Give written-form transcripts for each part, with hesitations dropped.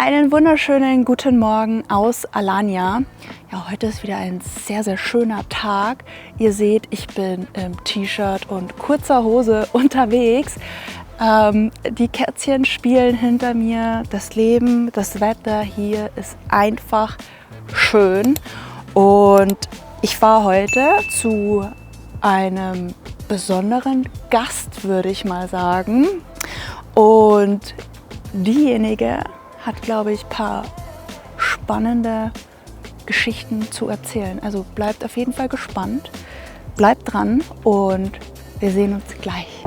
Einen wunderschönen guten Morgen aus Alanya. Ja, heute ist wieder ein sehr, sehr schöner Tag. Ihr seht, ich bin im T-Shirt und kurzer Hose unterwegs. Die Kätzchen spielen hinter mir. Das Leben, das Wetter hier ist einfach schön. Und ich war heute zu einem besonderen Gast, würde ich mal sagen. Und diejenige hat, glaube ich, ein paar spannende Geschichten zu erzählen. Also bleibt auf jeden Fall gespannt, bleibt dran und wir sehen uns gleich.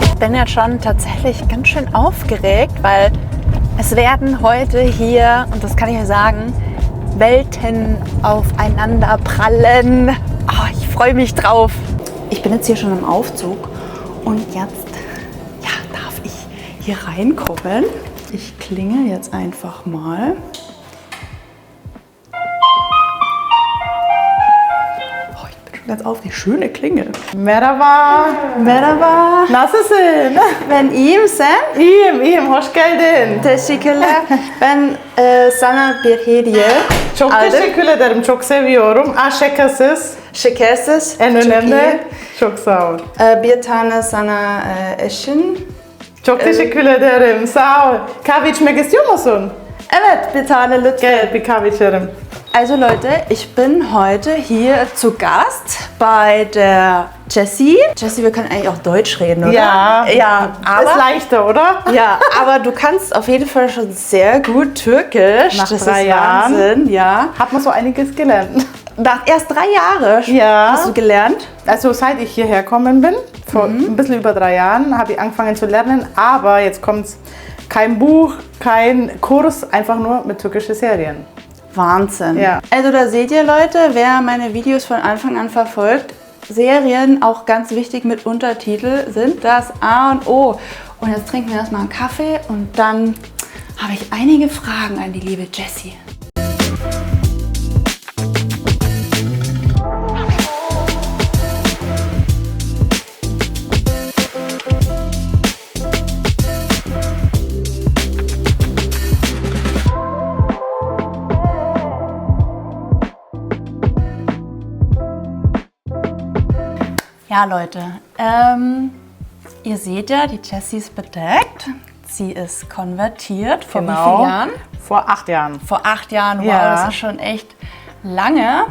Ich bin jetzt schon tatsächlich ganz schön aufgeregt, weil es werden heute hier, und das kann ich ja sagen, Welten aufeinander prallen. Oh, ich freue mich drauf. Ich bin jetzt hier schon im Aufzug und jetzt darf ich hier reinkommen. Ich klingel jetzt einfach mal. Oh, ich bin schon ganz aufgeregt. Schöne Klingel. Merhaba. Merhaba. Nasılsın? Ben iyiyim, sen? İyiyim, hoş geldin. Teşekkürler. Ben sana bir hediye Çok aldım. teşekkür ederim, çok seviyorum. Şakasız, Şekersiz. en çok önemli. iyi. Çok sağ ol. Bir tane sana eşin. Çok teşekkür ederim, sağ ol. Kahve içmek istiyor musun? Evet, bir tane lütfen. Gel, bir kahve içerim. Also Leute, ich bin heute hier zu Gast bei der Jessie. Jessie, wir können eigentlich auch Deutsch reden, oder? Ja, Ja, ist aber, leichter, oder? ja, aber du kannst auf jeden Fall schon sehr gut Türkisch. Nach das 3 ist Jahren. Wahnsinn, ja. Hat man so einiges gelernt. Erst 3 Jahre Ja. hast du gelernt. Also seit ich hierher gekommen bin, vor ein bisschen über 3 Jahren, habe ich angefangen zu lernen. Aber jetzt kommt's, kein Buch, kein Kurs, einfach nur mit türkischen Serien. Wahnsinn. Ja. Also da seht ihr, Leute, wer meine Videos von Anfang an verfolgt, Serien, auch ganz wichtig mit Untertitel, sind das A und O. Und jetzt trinken wir erstmal einen Kaffee und dann habe ich einige Fragen an die liebe Jessie. Ja, Leute, ihr seht ja, die Jessie ist bedeckt. Sie ist konvertiert. Vor wie vielen Jahren? Vor 8 Jahren. Vor 8 Jahren, wow, Ja. das ist schon echt lange.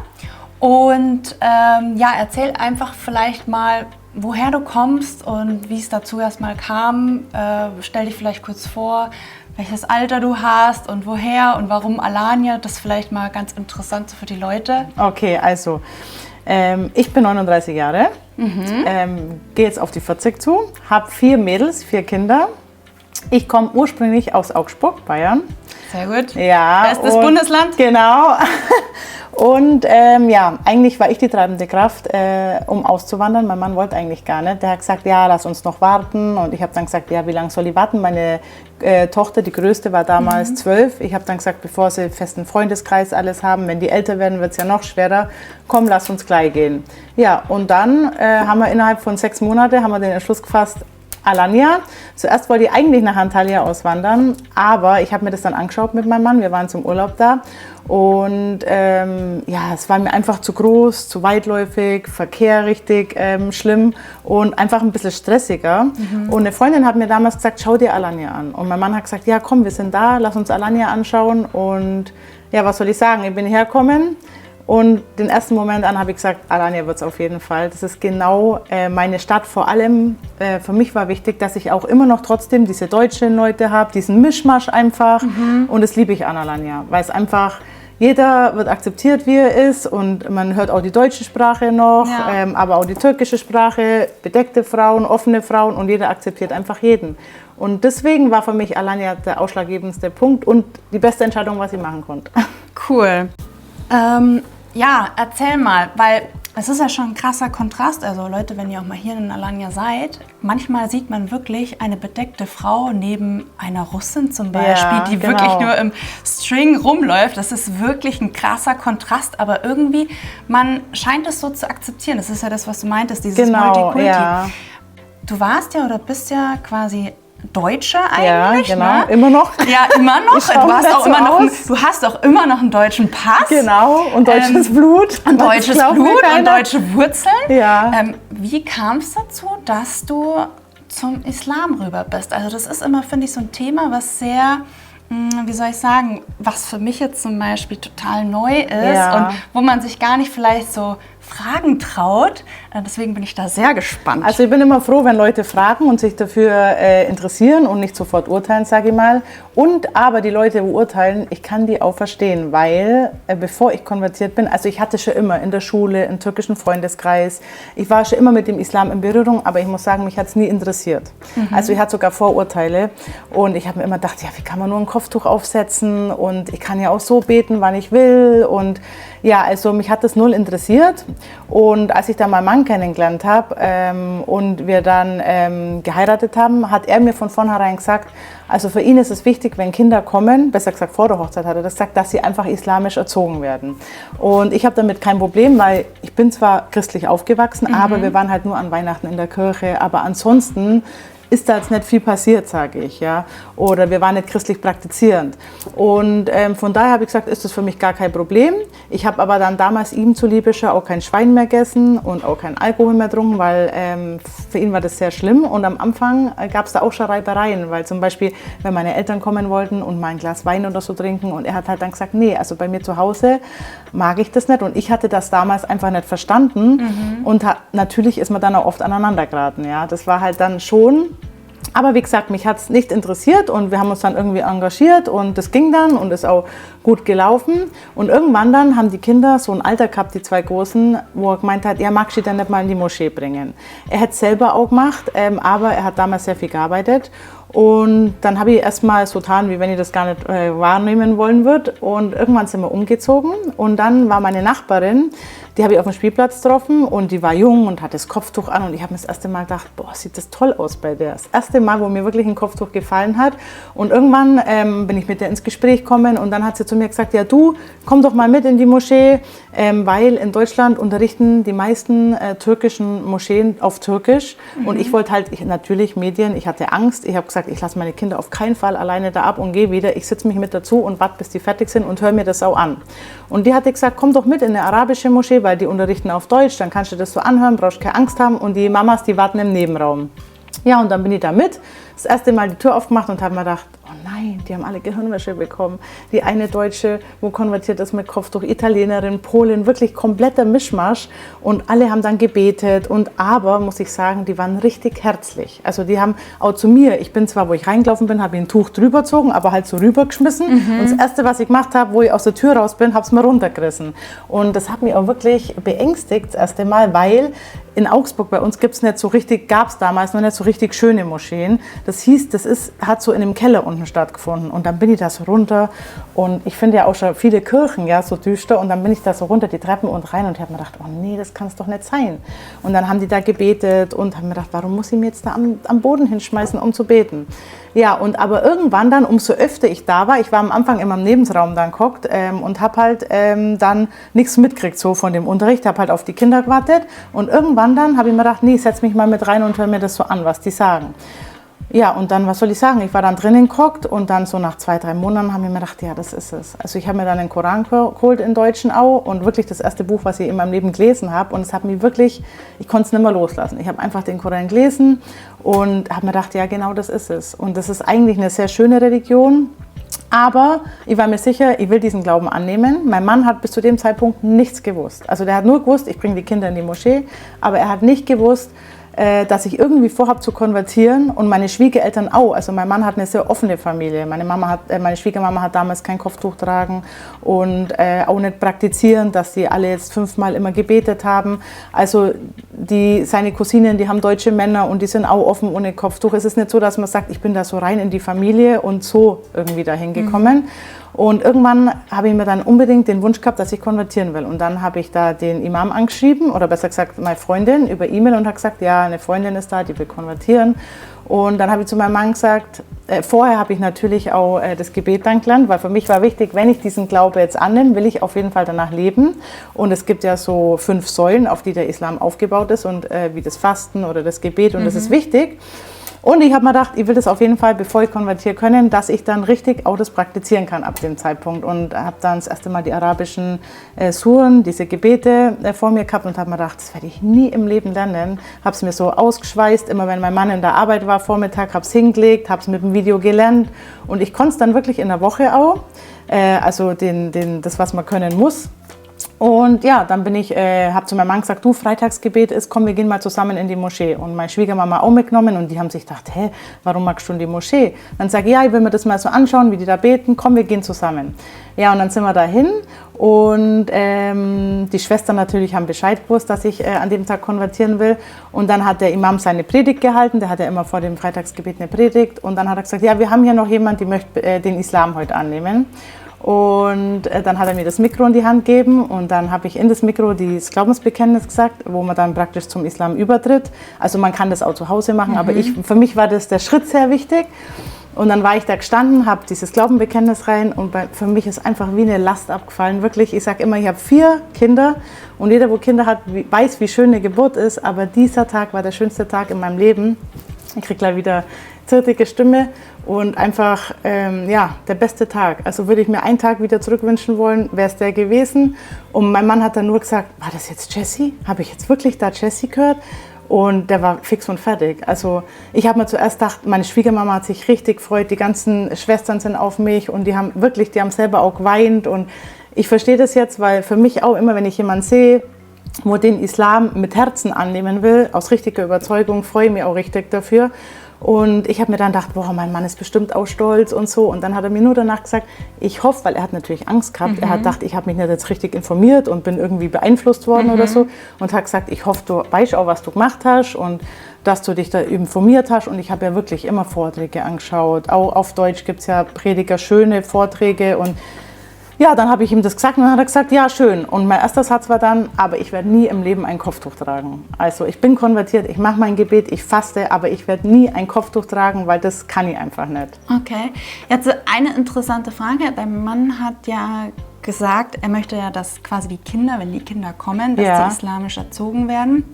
Und erzähl einfach vielleicht mal, woher du kommst und wie es dazu erstmal kam. Stell dich vielleicht kurz vor, welches Alter du hast und woher und warum Alanya. Das ist vielleicht mal ganz interessant so für die Leute. Okay, also ich bin 39 Jahre, gehe jetzt auf die 40 zu, habe 4 Mädels, 4 Kinder. Ich komme ursprünglich aus Augsburg, Bayern. Sehr gut. Ja, Bestes Bundesland. Genau. Und eigentlich war ich die treibende Kraft, um auszuwandern. Mein Mann wollte eigentlich gar nicht. Der hat gesagt, ja, lass uns noch warten. Und ich habe dann gesagt, ja, wie lange soll ich warten? Meine Tochter, die größte, war damals 12. Ich habe dann gesagt, bevor sie festen Freundeskreis alles haben, wenn die älter werden, wird es ja noch schwerer. Komm, lass uns gleich gehen. Ja, und dann haben wir innerhalb von 6 Monaten den Entschluss gefasst, Alanya. Zuerst wollte ich eigentlich nach Antalya auswandern, aber ich habe mir das dann angeschaut mit meinem Mann. Wir waren zum Urlaub da und es war mir einfach zu groß, zu weitläufig, Verkehr richtig schlimm und einfach ein bisschen stressiger. Und eine Freundin hat mir damals gesagt, schau dir Alanya an. Und mein Mann hat gesagt, ja komm, wir sind da, lass uns Alanya anschauen. Und ja, was soll ich sagen, ich bin hergekommen. Und den ersten Moment an habe ich gesagt, Alanya wird es auf jeden Fall. Das ist genau meine Stadt. Vor allem für mich war wichtig, dass ich auch immer noch trotzdem diese deutschen Leute habe, diesen Mischmasch einfach. Und das liebe ich an Alanya, weil es einfach, jeder wird akzeptiert, wie er ist. Und man hört auch die deutsche Sprache noch, aber auch die türkische Sprache, bedeckte Frauen, offene Frauen und jeder akzeptiert einfach jeden. Und deswegen war für mich Alanya der ausschlaggebendste Punkt und die beste Entscheidung, was ich machen konnte. Cool. Ja, erzähl mal, weil Es ist ja schon ein krasser Kontrast. Also Leute, wenn ihr auch mal hier in Alanya seid, manchmal sieht man wirklich eine bedeckte Frau neben einer Russin zum Beispiel, die wirklich nur im String rumläuft. Das ist wirklich ein krasser Kontrast, aber irgendwie, man scheint es so zu akzeptieren. Das ist ja das, was du meintest, dieses Multikulti. Ja. Du warst ja oder bist ja quasi Deutsche eigentlich, ja, genau. Ne? Immer noch. Ja, immer noch. Du hast auch immer noch einen deutschen Pass. Genau, und deutsches Blut. Und deutsches Blut und deutsche Wurzeln. Ja. Wie kam es dazu, dass du zum Islam rüber bist? Also das ist immer, finde ich, so ein Thema, was sehr, wie soll ich sagen, was für mich jetzt zum Beispiel total neu ist und wo man sich gar nicht vielleicht so Fragen traut. Deswegen bin ich da sehr gespannt. Also ich bin immer froh, wenn Leute fragen und sich dafür interessieren und nicht sofort urteilen, sage ich mal. Und aber die Leute, die urteilen, ich kann die auch verstehen, weil bevor ich konvertiert bin, also ich hatte schon immer in der Schule einen türkischen Freundeskreis. Ich war schon immer mit dem Islam in Berührung, aber ich muss sagen, mich hat es nie interessiert. Also ich hatte sogar Vorurteile und ich habe mir immer gedacht, ja, wie kann man nur ein Kopftuch aufsetzen und ich kann ja auch so beten, wann ich will und ja, also mich hat das null interessiert. Und als ich dann meinen Mann kennengelernt habe und wir dann geheiratet haben, hat er mir von vornherein gesagt, also für ihn ist es wichtig, wenn Kinder kommen, besser gesagt vor der Hochzeit hat er das gesagt, dass sie einfach islamisch erzogen werden. Und ich habe damit kein Problem, weil ich bin zwar christlich aufgewachsen, aber wir waren halt nur an Weihnachten in der Kirche, aber ansonsten ist da jetzt nicht viel passiert, sage ich, ja, oder wir waren nicht christlich praktizierend. Und von daher habe ich gesagt, ist das für mich gar kein Problem. Ich habe aber dann damals ihm zuliebe schon auch kein Schwein mehr gegessen und auch kein Alkohol mehr getrunken, weil für ihn war das sehr schlimm. Und am Anfang gab es da auch schon Reibereien, weil zum Beispiel, wenn meine Eltern kommen wollten und mal ein Glas Wein oder so trinken und er hat halt dann gesagt, nee, also bei mir zu Hause mag ich das nicht. Und ich hatte das damals einfach nicht verstanden und natürlich ist man dann auch oft aneinander geraten, ja, das war halt dann schon. Aber wie gesagt, mich hat es nicht interessiert und wir haben uns dann irgendwie engagiert und das ging dann und ist auch gut gelaufen. Und irgendwann dann haben die Kinder so ein Alter gehabt, die zwei Großen, wo er gemeint hat, ja, magst du dich dann nicht mal in die Moschee bringen. Er hat es selber auch gemacht, aber er hat damals sehr viel gearbeitet. Und dann habe ich erstmal so getan, wie wenn ich das gar nicht wahrnehmen wollen würde. Und irgendwann sind wir umgezogen und dann war meine Nachbarin, die habe ich auf dem Spielplatz getroffen und die war jung und hatte das Kopftuch an und ich habe mir das erste Mal gedacht, boah, sieht das toll aus bei der. Das erste Mal, wo mir wirklich ein Kopftuch gefallen hat und irgendwann bin ich mit der ins Gespräch gekommen und dann hat sie zu mir gesagt, ja du, komm doch mal mit in die Moschee, weil in Deutschland unterrichten die meisten türkischen Moscheen auf Türkisch und ich wollte halt, natürlich Medien, ich hatte Angst, ich habe gesagt, ich lasse meine Kinder auf keinen Fall alleine da ab und gehe wieder, ich setze mich mit dazu und warte, bis die fertig sind und höre mir das auch an. Und die hatte gesagt, komm doch mit in eine arabische Moschee, weil die unterrichten auf Deutsch, dann kannst du das so anhören, brauchst keine Angst haben und die Mamas, die warten im Nebenraum. Ja, und dann bin ich da mit, das erste Mal die Tür aufgemacht und habe mir gedacht, oh nein, die haben alle Gehirnwäsche bekommen. Die eine Deutsche, wo konvertiert ist mit Kopftuch, Italienerin, Polin, wirklich kompletter Mischmasch. Und alle haben dann gebetet. Und aber, muss ich sagen, die waren richtig herzlich. Also die haben auch zu mir, ich bin zwar, wo ich reingelaufen bin, habe ich ein Tuch drüber gezogen, aber halt so rübergeschmissen. Und das Erste, was ich gemacht habe, wo ich aus der Tür raus bin, habe es mir runtergerissen. Und das hat mich auch wirklich beängstigt, das erste Mal, weil in Augsburg bei uns gibt's nicht so richtig, gab es damals noch nicht so richtig schöne Moscheen. Das hieß, hat so in einem Keller unten stattgefunden. Und dann bin ich da so runter und ich finde ja auch schon viele Kirchen ja so düster und dann bin ich da so runter die Treppen und rein und habe mir gedacht, oh nee, das kann es doch nicht sein. Und dann haben die da gebetet und haben mir gedacht, warum muss ich mir jetzt da am Boden hinschmeißen, um zu beten? Ja, und aber irgendwann dann, umso öfter ich da war, ich war am Anfang immer im Nebensraum dann gehockt und habe halt dann nichts mitgekriegt so von dem Unterricht, habe halt auf die Kinder gewartet und irgendwann dann habe ich mir gedacht, nee, setz mich mal mit rein und hör mir das so an, was die sagen. Ja, und dann, was soll ich sagen, ich war dann drinnen gehockt und dann so nach 2-3 Monaten habe ich mir gedacht, ja, das ist es. Also ich habe mir dann den Koran geholt in Deutschen auch und wirklich das erste Buch, was ich in meinem Leben gelesen habe und es hat mich wirklich, ich konnte es nicht mehr loslassen. Ich habe einfach den Koran gelesen und habe mir gedacht, ja, genau das ist es. Und das ist eigentlich eine sehr schöne Religion. Aber ich war mir sicher, ich will diesen Glauben annehmen. Mein Mann hat bis zu dem Zeitpunkt nichts gewusst. Also der hat nur gewusst, ich bringe die Kinder in die Moschee, aber er hat nicht gewusst, dass ich irgendwie vorhabe zu konvertieren und meine Schwiegereltern auch. Also mein Mann hat eine sehr offene Familie. Meine Schwiegermama hat damals kein Kopftuch tragen und auch nicht praktizieren, dass sie alle jetzt 5-mal immer gebetet haben. Also seine Cousinen, die haben deutsche Männer und die sind auch offen ohne Kopftuch. Es ist nicht so, dass man sagt, ich bin da so rein in die Familie und so irgendwie dahin gekommen. Und irgendwann habe ich mir dann unbedingt den Wunsch gehabt, dass ich konvertieren will. Und dann habe ich da den Imam angeschrieben, oder besser gesagt meine Freundin über E-Mail und habe gesagt, ja, eine Freundin ist da, die will konvertieren. Und dann habe ich zu meinem Mann gesagt, vorher habe ich natürlich auch das Gebet dann gelernt, weil für mich war wichtig, wenn ich diesen Glaube jetzt annehme, will ich auf jeden Fall danach leben. Und es gibt ja so 5 Säulen, auf die der Islam aufgebaut ist, und wie das Fasten oder das Gebet, und das ist wichtig. Und ich habe mir gedacht, ich will das auf jeden Fall, bevor ich konvertiere können, dass ich dann richtig auch das praktizieren kann ab dem Zeitpunkt. Und habe dann das erste Mal die arabischen Suren, diese Gebete vor mir gehabt und habe mir gedacht, das werde ich nie im Leben lernen. Habe es mir so ausgeschweißt, immer wenn mein Mann in der Arbeit war, Vormittag, habe es hingelegt, habe es mit dem Video gelernt. Und ich konnte es dann wirklich in der Woche auch, also das, was man können muss. Und ja, dann habe zu meinem Mann gesagt, du, Freitagsgebet ist, komm, wir gehen mal zusammen in die Moschee. Und meine Schwiegermama auch mitgenommen, und die haben sich gedacht, hä, warum magst du in die Moschee? Dann sage ich, ja, ich will mir das mal so anschauen, wie die da beten, komm, wir gehen zusammen. Ja, und dann sind wir dahin, und die Schwestern natürlich haben Bescheid gewusst, dass ich an dem Tag konvertieren will. Und dann hat der Imam seine Predigt gehalten, der hat ja immer vor dem Freitagsgebet eine Predigt. Und dann hat er gesagt, ja, wir haben hier noch jemanden, die möchte den Islam heute annehmen. Und dann hat er mir das Mikro in die Hand gegeben, und dann habe ich in das Mikro das Glaubensbekenntnis gesagt, wo man dann praktisch zum Islam übertritt. Also man kann das auch zu Hause machen, aber für mich war das der Schritt sehr wichtig. Und dann war ich da gestanden, habe dieses Glaubenbekenntnis rein, und für mich ist einfach wie eine Last abgefallen. Wirklich, ich sage immer, ich habe 4 Kinder, und jeder, wo Kinder hat, weiß, wie schön eine Geburt ist, aber dieser Tag war der schönste Tag in meinem Leben. Ich kriege gleich wieder zittrige Stimme, und einfach der beste Tag. Also würde ich mir einen Tag wieder zurückwünschen wollen, wäre es der gewesen. Und mein Mann hat dann nur gesagt, war das jetzt Jessie? Habe ich jetzt wirklich da Jessie gehört? Und der war fix und fertig. Also ich habe mir zuerst gedacht, meine Schwiegermama hat sich richtig gefreut, die ganzen Schwestern sind auf mich, und die haben selber auch geweint. Und ich verstehe das jetzt, weil für mich auch immer, wenn ich jemanden sehe, wo den Islam mit Herzen annehmen will, aus richtiger Überzeugung, freue ich mich auch richtig dafür. Und ich habe mir dann gedacht, boah, mein Mann ist bestimmt auch stolz und so. Und dann hat er mir nur danach gesagt, ich hoffe, weil er hat natürlich Angst gehabt. Er hat gedacht, ich habe mich nicht jetzt richtig informiert und bin irgendwie beeinflusst worden oder so. Und hat gesagt, ich hoffe, du weißt auch, was du gemacht hast und dass du dich da informiert hast. Und ich habe ja wirklich immer Vorträge angeschaut. Auch auf Deutsch gibt es ja Prediger, schöne Vorträge. Und ja, dann habe ich ihm das gesagt, und dann hat er gesagt, ja, schön. Und mein erster Satz war dann, aber ich werde nie im Leben ein Kopftuch tragen. Also ich bin konvertiert, ich mache mein Gebet, ich faste, aber ich werde nie ein Kopftuch tragen, weil das kann ich einfach nicht. Okay, jetzt eine interessante Frage. Dein Mann hat ja gesagt, er möchte ja, dass quasi die Kinder, wenn die Kinder kommen, dass sie islamisch erzogen werden.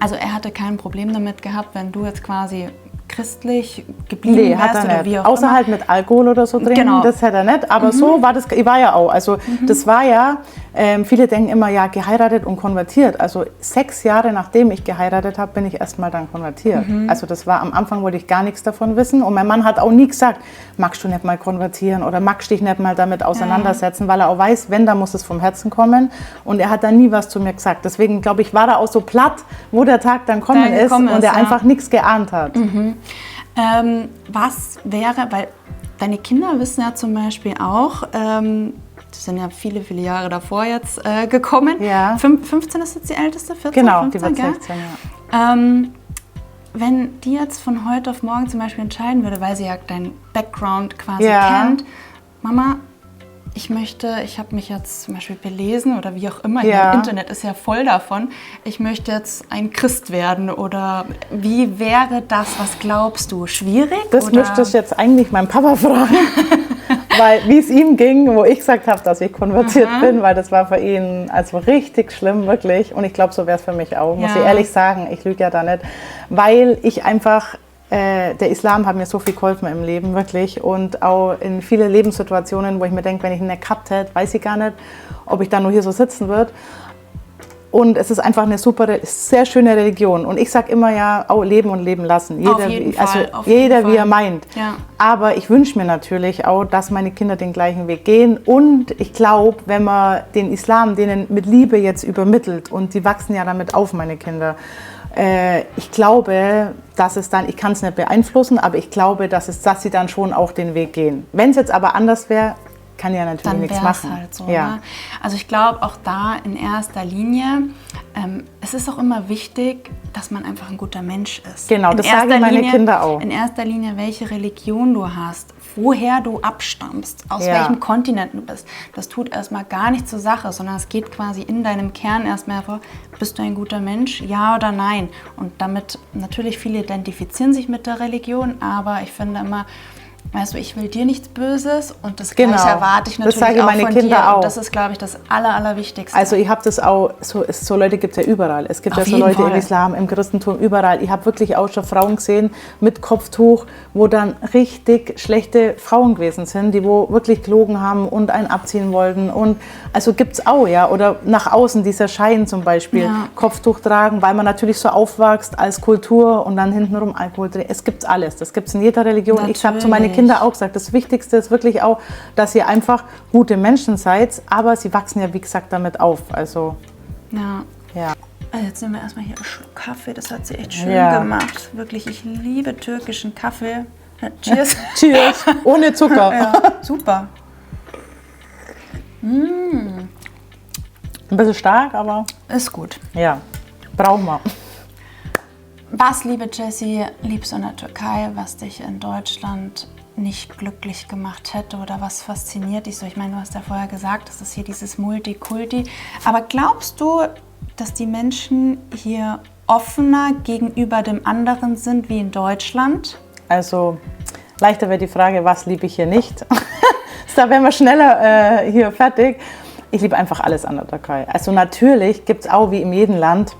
Also er hatte kein Problem damit gehabt, wenn du jetzt quasi christlich geblieben wärst oder wie auch außer immer. Halt mit Alkohol oder so trinken, genau. Das hätte er nicht. Aber so war das, ich war ja auch. Also das war ja, viele denken immer, ja, geheiratet und konvertiert. Also 6 Jahre nachdem ich geheiratet habe, bin ich erst mal dann konvertiert. Also das war, am Anfang wollte ich gar nichts davon wissen. Und mein Mann hat auch nie gesagt, magst du nicht mal konvertieren oder magst dich nicht mal damit auseinandersetzen, weil er auch weiß, wenn, dann muss es vom Herzen kommen. Und er hat da nie was zu mir gesagt. Deswegen, glaube ich, war er auch so platt, wo der Tag dann kommen ist und er einfach nichts geahnt hat. Was wäre, weil deine Kinder wissen ja zum Beispiel auch, das sind ja viele, viele Jahre davor jetzt gekommen. Ja. 15 ist jetzt die älteste, 14? Genau, 15, die wird 16, ja. Wenn die jetzt von heute auf morgen zum Beispiel entscheiden würde, weil sie ja deinen Background quasi kennt, Mama, ich habe mich jetzt zum Beispiel belesen oder wie auch immer, im Internet ist ja voll davon, ich möchte jetzt ein Christ werden, oder wie wäre das, was glaubst du, schwierig? Das müsste ich jetzt eigentlich meinen Papa fragen, weil wie es ihm ging, wo ich gesagt habe, dass ich konvertiert bin, weil das war für ihn also richtig schlimm, wirklich, und ich glaube, so wäre es für mich auch, muss ich ehrlich sagen, ich lüge ja da nicht, weil ich einfach der Islam hat mir so viel geholfen im Leben, wirklich. Und auch in viele Lebenssituationen, wo ich mir denke, wenn ich ihn nicht gehabt hätte, weiß ich gar nicht, ob ich da nur hier so sitzen würde. Und es ist einfach eine super, sehr schöne Religion. Und ich sage immer ja, auch leben und leben lassen. Jeder, wie er meint. Ja. Aber ich wünsche mir natürlich auch, dass meine Kinder den gleichen Weg gehen. Und ich glaube, wenn man den Islam denen mit Liebe jetzt übermittelt, und die wachsen ja damit auf, meine Kinder, ich glaube, dass es dann, ich kann es nicht beeinflussen, aber ich glaube, dass sie dann schon auch den Weg gehen. Wenn es jetzt aber anders wäre, kann ja natürlich dann nichts wär's machen. Halt so, ja. ne? Also ich glaube auch da in erster Linie, es ist auch immer wichtig, dass man einfach ein guter Mensch ist. Genau, das sagen meine Kinder auch. In erster Linie, welche Religion du hast, woher du abstammst, aus welchem Kontinent du bist. Das tut erstmal gar nichts zur Sache, sondern es geht quasi in deinem Kern erstmal vor, bist du ein guter Mensch, ja oder nein? Und damit, natürlich viele identifizieren sich mit der Religion, aber ich finde immer, weißt du, ich will dir nichts Böses und das Gleiche erwarte ich natürlich auch meine von Kinder dir. Auch. Und das ist, glaube ich, das Allerwichtigste. Also ich habe das auch, so Leute gibt es ja überall. Es gibt ja so Leute im Islam, im Christentum, überall. Ich habe wirklich auch schon Frauen gesehen mit Kopftuch, wo dann richtig schlechte Frauen gewesen sind, die wo wirklich gelogen haben und einen abziehen wollten. Und also gibt es auch, ja. Oder nach außen dieser Schein zum Beispiel, Kopftuch tragen, weil man natürlich so aufwächst als Kultur und dann hintenrum Alkohol trinken. Es gibt alles, das gibt es in jeder Religion. Natürlich. Ich habe zu meinen Kinder auch gesagt, das Wichtigste ist wirklich auch, dass ihr einfach gute Menschen seid, aber sie wachsen ja, wie gesagt, damit auf. Also, ja. Also jetzt nehmen wir erstmal hier einen Schluck Kaffee, das hat sie echt schön gemacht. Wirklich, ich liebe türkischen Kaffee. Cheers. Cheers, ohne Zucker. Ja, super. Ein bisschen stark, aber... Ist gut. Ja, brauchen wir. Was, liebe Jessie, liebst du in der Türkei, was dich in Deutschland nicht glücklich gemacht hätte oder was fasziniert dich so? Ich meine, du hast ja vorher gesagt, das ist hier dieses Multikulti. Aber glaubst du, dass die Menschen hier offener gegenüber dem anderen sind wie in Deutschland? Also leichter wäre die Frage, was liebe ich hier nicht? Da wären wir schneller hier fertig. Ich liebe einfach alles an der Türkei. Also natürlich gibt es auch wie in jedem Land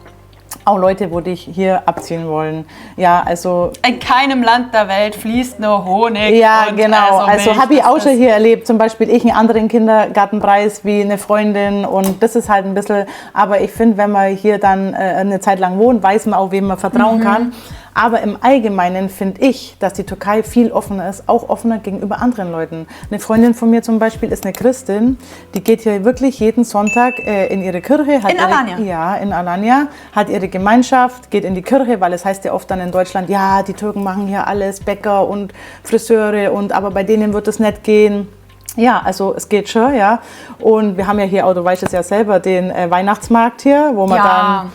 auch Leute, wo dich hier abziehen wollen. Ja, also in keinem Land der Welt fließt nur Honig. Ja, und genau. Also habe ich auch schon hier erlebt. Zum Beispiel ich einen anderen Kindergartenpreis wie eine Freundin und das ist halt ein bisschen. Aber ich finde, wenn man hier dann eine Zeit lang wohnt, weiß man auch, wem man vertrauen kann. Aber im Allgemeinen finde ich, dass die Türkei viel offener ist, auch offener gegenüber anderen Leuten. Eine Freundin von mir zum Beispiel ist eine Christin, die geht hier wirklich jeden Sonntag in ihre Kirche. In Alanya? Ja, in Alanya, hat ihre Gemeinschaft, geht in die Kirche, weil es heißt ja oft dann in Deutschland, ja, die Türken machen hier alles, Bäcker und Friseure, aber bei denen wird es nicht gehen. Ja, also es geht schon, ja. Und wir haben ja hier auch, du weißt es ja selber, den Weihnachtsmarkt hier, wo man dann...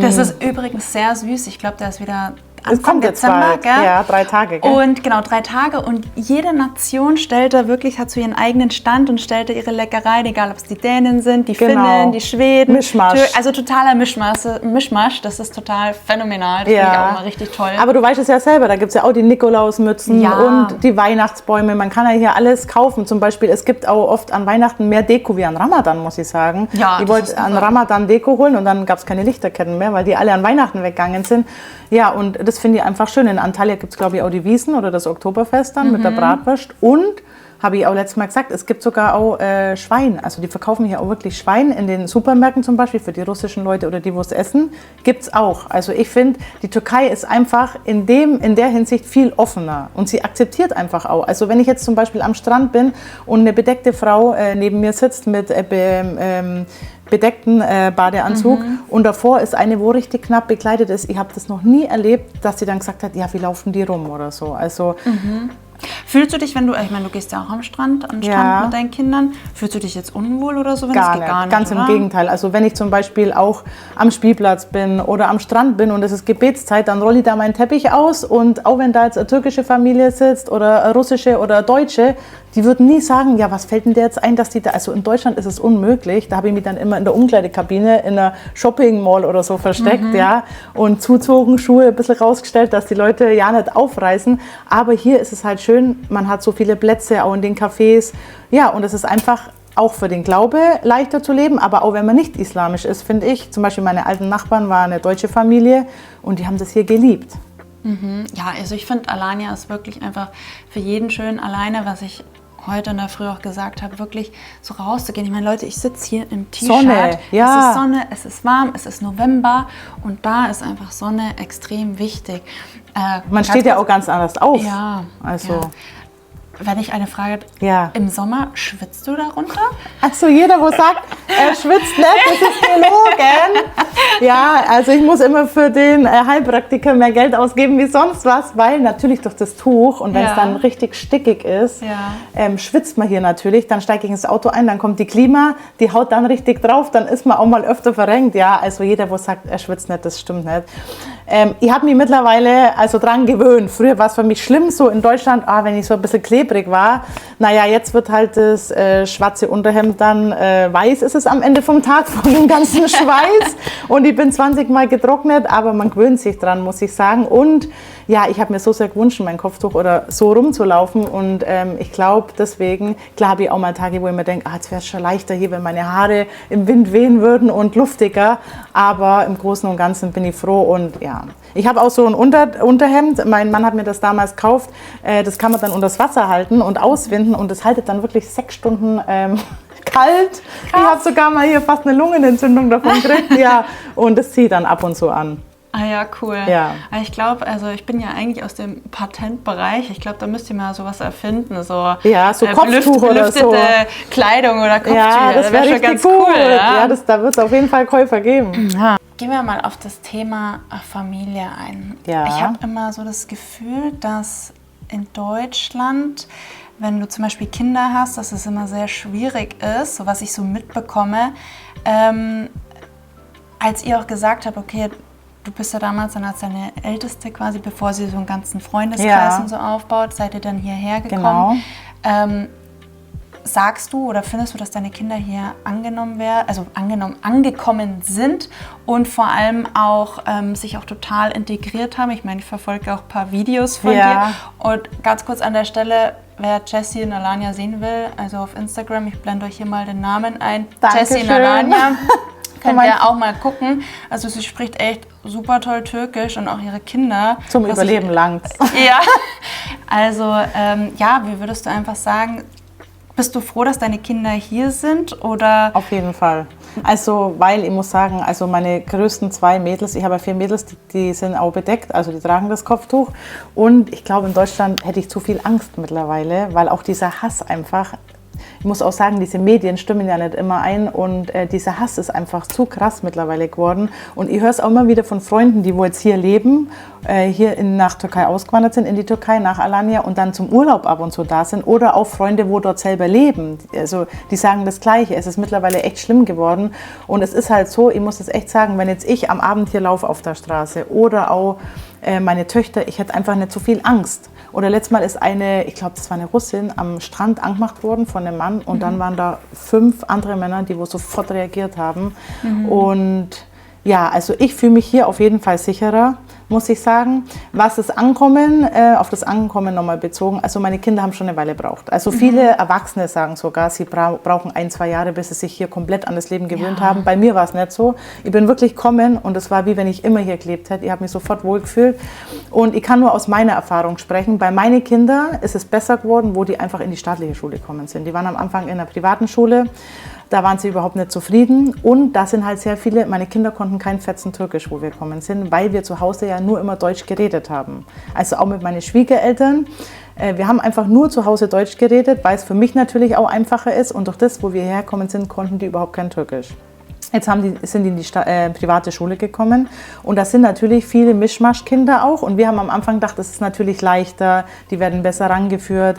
das ist übrigens sehr süß. Ich glaube, der ist wieder Anfang Dezember, gell? Ja, 3 Tage. Gell? Und genau, 3 Tage. Und jede Nation hat so ihren eigenen Stand und stellt da ihre Leckereien, egal ob es die Dänen sind, die Finnen, die Schweden. Mischmasch. Also totaler Mischmasch. Das ist total phänomenal. Das finde ich auch immer richtig toll. Aber du weißt es ja selber, da gibt es ja auch die Nikolausmützen und die Weihnachtsbäume. Man kann ja hier alles kaufen. Zum Beispiel, es gibt auch oft an Weihnachten mehr Deko wie an Ramadan, muss ich sagen. Ja, ich wollte an Ramadan Deko holen und dann gab es keine Lichterketten mehr, weil die alle an Weihnachten weggegangen sind. Ja, und das finde ich einfach schön. In Antalya gibt es, glaube ich, auch die Wiesn oder das Oktoberfest dann mit der Bratwurst. Und, habe ich auch letztes Mal gesagt, es gibt sogar auch Schwein. Also die verkaufen hier auch wirklich Schwein in den Supermärkten zum Beispiel für die russischen Leute oder die, wo es essen. Gibt es auch. Also ich finde, die Türkei ist einfach in der Hinsicht viel offener. Und sie akzeptiert einfach auch. Also wenn ich jetzt zum Beispiel am Strand bin und eine bedeckte Frau neben mir sitzt mit bedeckten Badeanzug und davor ist eine, wo richtig knapp bekleidet ist. Ich habe das noch nie erlebt, dass sie dann gesagt hat, ja, wie laufen die rum oder so. Also Fühlst du dich, wenn du, ich meine, du gehst ja auch am Strand mit deinen Kindern, fühlst du dich jetzt unwohl oder so? Gar nicht, ganz im Gegenteil. Also wenn ich zum Beispiel auch am Spielplatz bin oder am Strand bin und es ist Gebetszeit, dann rolle ich da meinen Teppich aus und auch wenn da jetzt eine türkische Familie sitzt oder eine russische oder eine deutsche, die würden nie sagen, ja, was fällt denn dir jetzt ein, dass die da, also in Deutschland ist es unmöglich, da habe ich mich dann immer in der Umkleidekabine in einer Shopping-Mall oder so versteckt, ja, und zuzogen, Schuhe ein bisschen rausgestellt, dass die Leute ja nicht aufreißen, aber hier ist es halt schön, man hat so viele Plätze, auch in den Cafés, ja, und es ist einfach auch für den Glaube leichter zu leben, aber auch wenn man nicht islamisch ist, finde ich, zum Beispiel meine alten Nachbarn waren eine deutsche Familie und die haben das hier geliebt. Ja, also ich finde, Alanya ist wirklich einfach für jeden schön alleine, was ich heute in der Früh auch gesagt habe, wirklich so rauszugehen. Ich meine, Leute, ich sitze hier im T-Shirt, Sonne, ja. Es ist Sonne, es ist warm, es ist November und da ist einfach Sonne extrem wichtig. Man steht ja auch ganz anders auf. Ja, also. ja. wenn ich eine Frage, im Sommer schwitzt du darunter? Also jeder, wo sagt, er schwitzt nicht, das ist gelogen. Ja, also ich muss immer für den Heilpraktiker mehr Geld ausgeben wie sonst was, weil natürlich durch das Tuch und wenn es dann richtig stickig ist, schwitzt man hier natürlich. Dann steige ich ins Auto ein, dann kommt die Klima, die haut dann richtig drauf, dann ist man auch mal öfter verrenkt. Ja, also jeder, wo sagt, er schwitzt nicht, das stimmt nicht. Ich habe mich mittlerweile also dran gewöhnt. Früher war es für mich schlimm, so in Deutschland, wenn ich so ein bisschen klebrig war. Naja, jetzt wird halt das schwarze Unterhemd dann weiß, ist es am Ende vom Tag von dem ganzen Schweiß. Und ich bin 20 Mal getrocknet, aber man gewöhnt sich dran, muss ich sagen. Und ja, ich habe mir so sehr gewünscht, mein Kopftuch oder so rumzulaufen. Und ich glaube deswegen, klar habe ich auch mal Tage, wo ich mir denke, jetzt wäre es schon leichter hier, wenn meine Haare im Wind wehen würden und luftiger. Aber im Großen und Ganzen bin ich froh und ja. Ich habe auch so ein Unterhemd, mein Mann hat mir das damals gekauft, das kann man dann unter das Wasser halten und auswinden und das haltet dann wirklich 6 Stunden kalt. Krass. Ich habe sogar mal hier fast eine Lungenentzündung davon gekriegt, ja, und das ziehe ich dann ab und zu an. Ah ja, cool. Ja. Ich glaube, also ich bin ja eigentlich aus dem Patentbereich. Ich glaube, da müsst ihr mal sowas erfinden, so Kopftuch oder so. Kleidung oder Kopftücher. Ja, das wäre richtig ganz cool. Ja, da wird es auf jeden Fall Käufer geben. Ja. Gehen wir mal auf das Thema Familie ein. Ja. Ich habe immer so das Gefühl, dass in Deutschland, wenn du zum Beispiel Kinder hast, dass es immer sehr schwierig ist, so was ich so mitbekomme. Als ihr auch gesagt habt, okay, du bist ja damals dann als deine Älteste quasi, bevor sie so einen ganzen Freundeskreis und so aufbaut, seid ihr dann hierher gekommen. Genau. Sagst du oder findest du, dass deine Kinder hier angekommen sind und vor allem auch sich auch total integriert haben? Ich meine, ich verfolge auch ein paar Videos von dir. Und ganz kurz an der Stelle, wer Jessie und Alanya sehen will, also auf Instagram, ich blende euch hier mal den Namen ein. Dankeschön. Jessie und Alanya. Könnt ihr auch mal gucken. Also sie spricht echt super toll Türkisch und auch ihre Kinder. Zum Überleben langt. Ja, also wie würdest du einfach sagen, bist du froh, dass deine Kinder hier sind? Oder? Auf jeden Fall. Also, weil ich muss sagen, also meine größten 2 Mädels, ich habe 4 Mädels, die sind auch bedeckt, also die tragen das Kopftuch. Und ich glaube, in Deutschland hätte ich zu viel Angst mittlerweile, weil auch dieser Hass einfach, ich muss auch sagen, diese Medien stimmen ja nicht immer ein und dieser Hass ist einfach zu krass mittlerweile geworden. Und ich höre es auch immer wieder von Freunden, die wo jetzt hier leben, hier nach Türkei ausgewandert sind, in die Türkei, nach Alanya und dann zum Urlaub ab und zu da sind. Oder auch Freunde, wo dort selber leben. Also die sagen das Gleiche. Es ist mittlerweile echt schlimm geworden. Und es ist halt so, ich muss es echt sagen, wenn jetzt ich am Abend hier laufe auf der Straße oder auch meine Töchter, ich hätte einfach nicht so viel Angst. Oder letztes Mal ist ich glaube, das war eine Russin, am Strand angemacht worden von einem Mann und dann waren da 5 andere Männer, die wo sofort reagiert haben. Und ja, also ich fühle mich hier auf jeden Fall sicherer, muss ich sagen. Was das Ankommen, auf das Ankommen nochmal bezogen, also meine Kinder haben schon eine Weile gebraucht. Also viele Erwachsene sagen sogar, sie brauchen 1-2 Jahre, bis sie sich hier komplett an das Leben gewöhnt haben. Bei mir war es nicht so. Ich bin wirklich gekommen und es war wie wenn ich immer hier gelebt hätte. Ich habe mich sofort wohlgefühlt und ich kann nur aus meiner Erfahrung sprechen. Bei meinen Kindern ist es besser geworden, wo die einfach in die staatliche Schule gekommen sind. Die waren am Anfang in einer privaten Schule. Da waren sie überhaupt nicht zufrieden und da sind halt sehr viele, meine Kinder konnten kein Fetzen Türkisch, wo wir gekommen sind, weil wir zu Hause ja nur immer Deutsch geredet haben. Also auch mit meinen Schwiegereltern. Wir haben einfach nur zu Hause Deutsch geredet, weil es für mich natürlich auch einfacher ist und durch das, wo wir hergekommen sind, konnten die überhaupt kein Türkisch. Jetzt sind die in die private Schule gekommen und das sind natürlich viele Mischmaschkinder auch und wir haben am Anfang gedacht, das ist natürlich leichter, die werden besser rangeführt.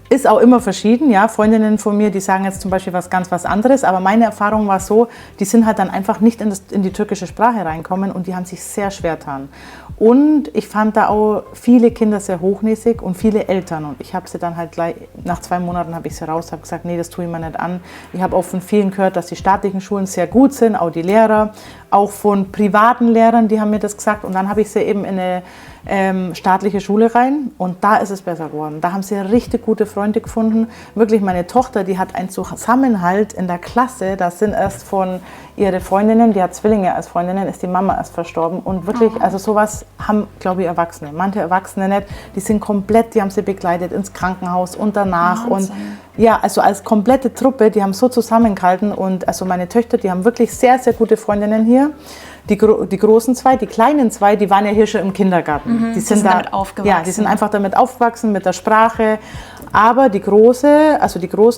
Ist auch immer verschieden, ja. Freundinnen von mir, die sagen jetzt zum Beispiel was anderes, aber meine Erfahrung war so, die sind halt dann einfach nicht in die türkische Sprache reinkommen und die haben sich sehr schwer getan. Und ich fand da auch viele Kinder sehr hochnäsig und viele Eltern und ich habe sie dann halt gleich, nach 2 Monaten habe ich sie raus, habe gesagt, nee, das tue ich mir nicht an. Ich habe auch von vielen gehört, dass die staatlichen Schulen sehr gut sind, auch die Lehrer, auch von privaten Lehrern, die haben mir das gesagt und dann habe ich sie eben in eine staatliche Schule rein und da ist es besser geworden. Da haben sie richtig gute Freunde gefunden. Wirklich meine Tochter, die hat einen Zusammenhalt in der Klasse. Das sind erst von ihre Freundinnen, die hat Zwillinge als Freundinnen, ist die Mama erst verstorben. Und wirklich, also sowas haben, glaube ich, Erwachsene. Manche Erwachsene nicht, die sind komplett, die haben sie begleitet ins Krankenhaus und danach. Und Ja, also als komplette Truppe, die haben so zusammengehalten und also meine Töchter, die haben wirklich sehr, sehr gute Freundinnen hier. Die großen zwei, die kleinen zwei, die waren ja hier schon im Kindergarten. Die sind damit aufgewachsen. Ja, die sind einfach damit aufgewachsen, mit der Sprache. Aber die Großen,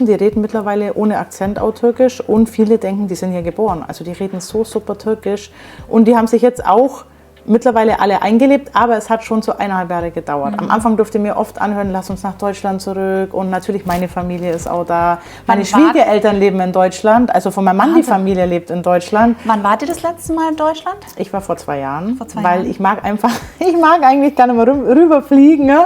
die reden mittlerweile ohne Akzent auch Türkisch und viele denken, die sind hier geboren. Also die reden so super Türkisch und die haben sich jetzt auch mittlerweile alle eingelebt, aber es hat schon so 1,5 Jahre gedauert. Am Anfang durfte ich mir oft anhören, lass uns nach Deutschland zurück und natürlich meine Familie ist auch da. Meine Schwiegereltern leben in Deutschland, also von meinem Mann die Familie lebt in Deutschland. Wann wart ihr das letzte Mal in Deutschland? Ich war vor 2 Jahren, Vor 2 weil Jahren. ich mag eigentlich gar nicht mehr rüberfliegen, ne?